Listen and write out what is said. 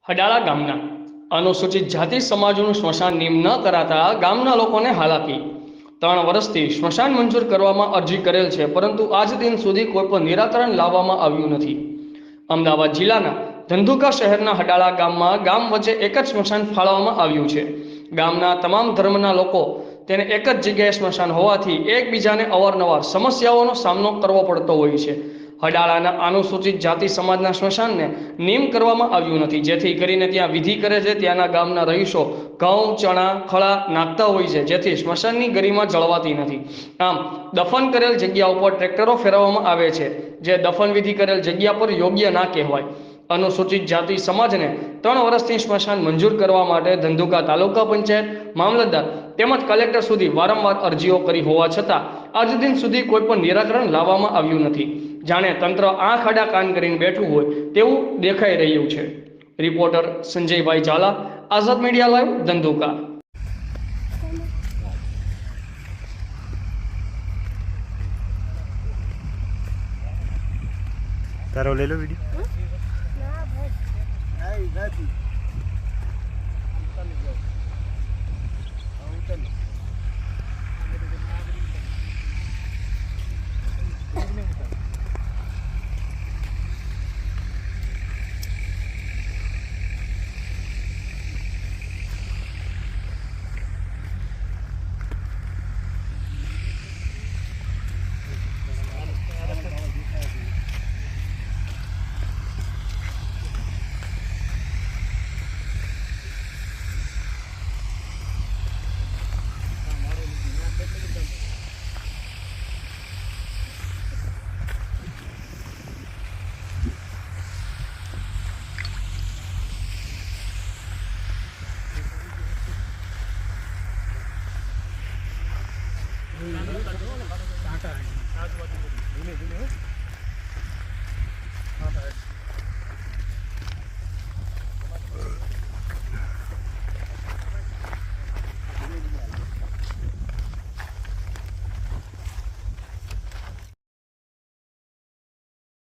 હડાળા ગામના અનુસૂચિત જાતિ સમાજનું સ્મશાન નિયમ ન કરાતા ગામના લોકોને હાલાકી। 3 વર્ષથી સ્મશાન મંજૂર કરવામાં અરજી કરેલ છે, પરંતુ આજ દિન સુધી કોઈ પણ નિરાકરણ લાવવામાં આવ્યું નથી। અમદાવાદ જિલ્લાના ધંધુકા શહેરના હડાળા ગામમાં ગામ વચ્ચે એક જ સ્મશાન ફાળવવામાં આવ્યું છે। ગામના તમામ ધર્મના લોકો તેને એક જ જગ્યાએ સ્મશાન હોવાથી એકબીજાને અવારનવાર સમસ્યાઓનો સામનો કરવો પડતો હોય છે। હડાળાના અનુસૂચિત જાતિ સમાજના સ્મશાનને નિયમ કરવામાં આવ્યું નથી, જેથી કરીને ત્યાં વિધિ કરે છે ત્યાંના ગામના રહીશો ઘઉં, ચણા, ખળા નાખતા હોય છે, જેથી સ્મશાનની ગરિમા જળવાતી નથી। આમ દફન કરેલ જગ્યા ઉપર ટ્રેક્ટરો ફેરવવામાં આવે છે, જે દફન વિધિ કરેલ જગ્યા પર યોગ્ય ના કહેવાય। અનુસૂચિત જાતિ સમાજને 3 વર્ષથી સ્મશાન મંજૂર કરવા માટે ધંધુકા તાલુકા પંચાયત, મામલતદાર તેમજ કલેક્ટર સુધી વારંવાર અરજીઓ કરી હોવા છતાં આજ દિન સુધી કોઈ પણ નિરાકરણ લાવવામાં આવ્યું નથી। જાણે તંત્ર આંખ આડા કાન કરીને બેઠું હોય તેવું દેખાઈ રહ્યું છે। રિપોર્ટર સંજયભાઈ ઝાલા, આઝાદ મીડિયા લાઈવ, ધંધુકા। તારો લઈ લો વિડીયો।